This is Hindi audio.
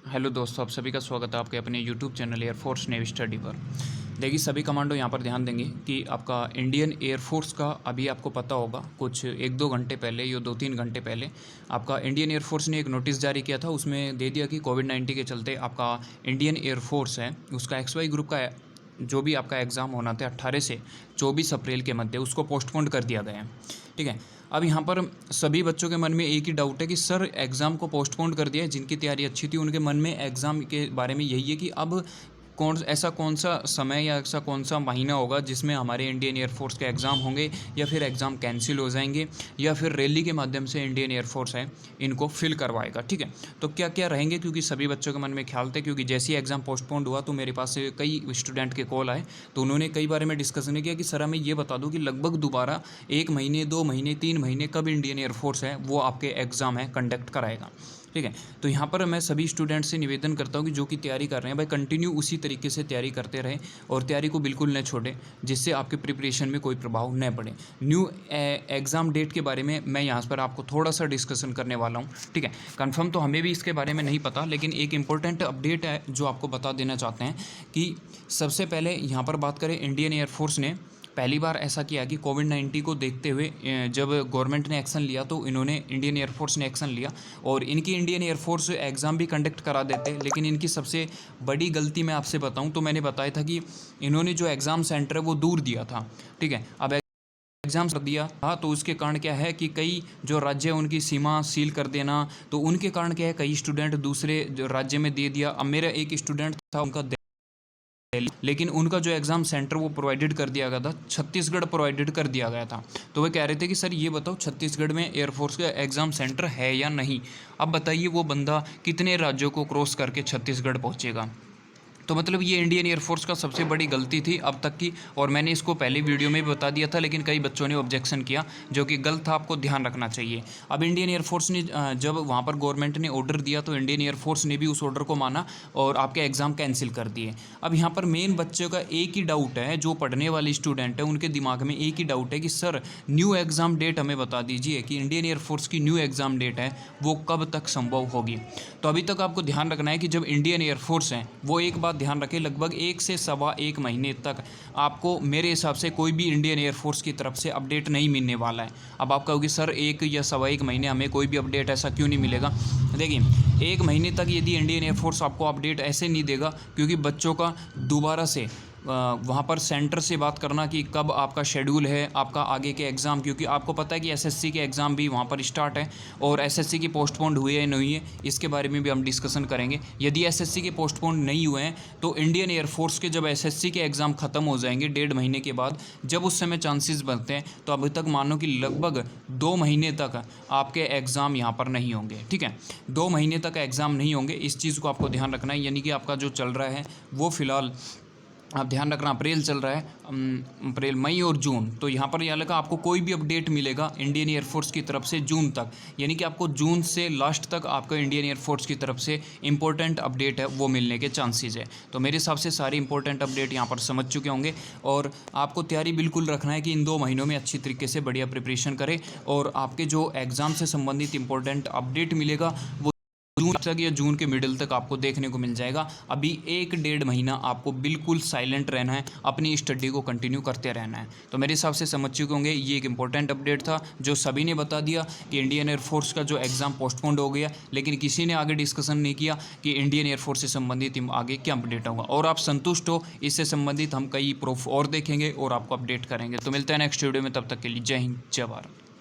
हेलो दोस्तों, आप सभी का स्वागत है आपके अपने YouTube channel air force navy study पर। देखिए सभी कमांडो यहाँ पर ध्यान देंगे कि आपका इंडियन एयरफोर्स का अभी आपको पता होगा कुछ 1-2 घंटे पहले या 2-3 घंटे पहले आपका इंडियन एयरफोर्स ने एक नोटिस जारी किया था। उसमें दे दिया कि कोविड-19 के चलते आपका इंडियन एयरफोर्स है उसका XY ग्रुप का जो भी आपका एग्ज़ाम होना था 18 से 24 अप्रैल के मध्य उसको पोस्टपोन कर दिया गया है। ठीक है। अब यहाँ पर सभी बच्चों के मन में एक ही डाउट है कि सर एग्ज़ाम को पोस्टपोन कर दिया है। जिनकी तैयारी अच्छी थी उनके मन में एग्ज़ाम के बारे में यही है कि अब कौन सा समय या ऐसा कौन सा महीना होगा जिसमें हमारे इंडियन एयरफोर्स के एग्ज़ाम होंगे, या फिर एग्ज़ाम कैंसिल हो जाएंगे, या फिर रैली के माध्यम से इंडियन एयरफोर्स है इनको फिल करवाएगा। ठीक है, तो क्या क्या रहेंगे, क्योंकि सभी बच्चों के मन में ख्याल थे। क्योंकि जैसे ही एग्ज़ाम पोस्टपोन्ड हुआ तो मेरे पास से कई स्टूडेंट के कॉल आए, तो उन्होंने कई बारे में डिस्कशन किया कि सर हमें ये बता दो कि लगभग दोबारा 1 महीने 2 महीने 3 महीने कब इंडियन एयरफोर्स है वो आपके एग्ज़ाम है कंडक्ट कराएगा। ठीक है, तो यहाँ पर मैं सभी स्टूडेंट से निवेदन करता हूँ कि जो कि तैयारी कर रहे हैं भाई कंटिन्यू उसी तरीके से तैयारी करते रहें और तैयारी को बिल्कुल न छोड़ें, जिससे आपके प्रिपरेशन में कोई प्रभाव न पड़े। न्यू एग्ज़ाम डेट के बारे में मैं यहाँ पर आपको थोड़ा सा डिस्कशन करने वाला हूँ। ठीक है, कंफर्म तो हमें भी इसके बारे में नहीं पता, लेकिन एक इंपॉर्टेंट अपडेट है जो आपको बता देना चाहते हैं कि सबसे पहले यहाँ पर बात करें, इंडियन एयरफोर्स ने पहली बार ऐसा किया कि कोविड-19 को देखते हुए जब गवर्नमेंट ने एक्शन लिया तो इन्होंने इंडियन एयरफोर्स ने एक्शन लिया और इनकी इंडियन एयरफोर्स एग्ज़ाम भी कंडक्ट करा देते। लेकिन इनकी सबसे बड़ी गलती मैं आपसे बताऊं तो मैंने बताया था कि इन्होंने जो एग्ज़ाम सेंटर है वो दूर दिया था। ठीक है, अब एग्ज़ाम कर दिया था तो उसके कारण क्या है कि कई जो राज्य है उनकी सीमा सील कर देना, तो उनके कारण क्या है कई स्टूडेंट दूसरे जो राज्य में दे दिया। अब मेरा एक स्टूडेंट था उनका, लेकिन उनका जो एग्ज़ाम सेंटर वो प्रोवाइडेड कर दिया गया था, छत्तीसगढ़ प्रोवाइडेड कर दिया गया था। तो वे कह रहे थे कि सर ये बताओ छत्तीसगढ़ में एयरफोर्स का एग्ज़ाम सेंटर है या नहीं। अब बताइए वो बंदा कितने राज्यों को क्रॉस करके छत्तीसगढ़ पहुंचेगा। तो मतलब ये इंडियन एयरफोर्स का सबसे बड़ी गलती थी अब तक की, और मैंने इसको पहले वीडियो में भी बता दिया था, लेकिन कई बच्चों ने ऑब्जेक्शन किया जो कि गलत था, आपको ध्यान रखना चाहिए। अब इंडियन एयरफोर्स ने जब वहाँ पर गवर्नमेंट ने ऑर्डर दिया तो इंडियन एयरफोर्स ने भी उस ऑर्डर को माना और आपके एग्ज़ाम कैंसिल कर दिए। अब यहाँ पर मेन बच्चों का एक ही डाउट है, जो पढ़ने वाले स्टूडेंट है उनके दिमाग में एक ही डाउट है कि सर न्यू एग्ज़ाम डेट हमें बता दीजिए कि इंडियन एयरफोर्स की न्यू एग्ज़ाम डेट है वो कब तक संभव होगी। तो अभी तक आपको ध्यान रखना है कि जब इंडियन एयरफोर्स है वो, एक बात ध्यान रखें, लगभग 1 से सवा 1 महीने तक आपको मेरे हिसाब से कोई भी इंडियन एयरफोर्स की तरफ से अपडेट नहीं मिलने वाला है। अब आप कहोगे सर 1 या सवा 1 महीने हमें कोई भी अपडेट ऐसा क्यों नहीं मिलेगा। देखिए 1 महीने तक यदि इंडियन एयरफोर्स आपको अपडेट ऐसे नहीं देगा क्योंकि बच्चों का दोबारा से वहाँ पर सेंटर से बात करना कि कब आपका शेड्यूल है आपका आगे के एग्ज़ाम, क्योंकि आपको पता है कि एसएससी के एग्ज़ाम भी वहाँ पर स्टार्ट है और एसएससी की पोस्टपोन्ड हुए या नहीं है इसके बारे में भी हम डिस्कशन करेंगे। यदि एसएससी के पोस्टपोन्ड नहीं हुए हैं तो इंडियन एयरफोर्स के जब एसएससी के एग्ज़ाम ख़त्म हो जाएंगे 1.5 महीने के बाद, जब उस समय चांसेस बनते हैं, तो अभी तक मानो कि लगभग 2 महीने तक आपके एग्ज़ाम यहाँ पर नहीं होंगे। ठीक है, 2 महीने तक एग्ज़ाम नहीं होंगे, इस चीज़ को आपको ध्यान रखना है। यानी कि आपका जो चल रहा है वो फ़िलहाल आप ध्यान रखना, अप्रैल चल रहा है, अप्रैल मई और जून, तो यहाँ पर यह लगा आपको कोई भी अपडेट मिलेगा इंडियन एयरफोर्स की तरफ से जून तक, यानी कि आपको जून से लास्ट तक आपको इंडियन एयरफोर्स की तरफ से इंपॉर्टेंट अपडेट है वो मिलने के चांसेस है। तो मेरे हिसाब से सारी इंपॉर्टेंट अपडेट यहाँ पर समझ चुके होंगे और आपको तैयारी बिल्कुल रखना है कि इन 2 महीनों में अच्छी तरीके से बढ़िया प्रिपरेशन करें और आपके जो एग्ज़ाम से संबंधित इंपॉर्टेंट अपडेट मिलेगा वो जून तक या जून के मिडिल तक आपको देखने को मिल जाएगा। अभी 1-1.5 महीना आपको बिल्कुल साइलेंट रहना है, अपनी स्टडी को कंटिन्यू करते रहना है। तो मेरे हिसाब से समझ चुके होंगे, ये एक इंपॉर्टेंट अपडेट था जो सभी ने बता दिया कि इंडियन एयरफोर्स का जो एग्ज़ाम पोस्टपोन्ड हो गया, लेकिन किसी ने आगे डिस्कशन नहीं किया कि इंडियन एयरफोर्स से संबंधित आगे क्या अपडेट होगा। और आप संतुष्ट हो, इससे संबंधित हम कई प्रूफ और देखेंगे और आपको अपडेट करेंगे। तो मिलते हैं नेक्स्ट वीडियो में, तब तक के लिए जय हिंद जय भारत।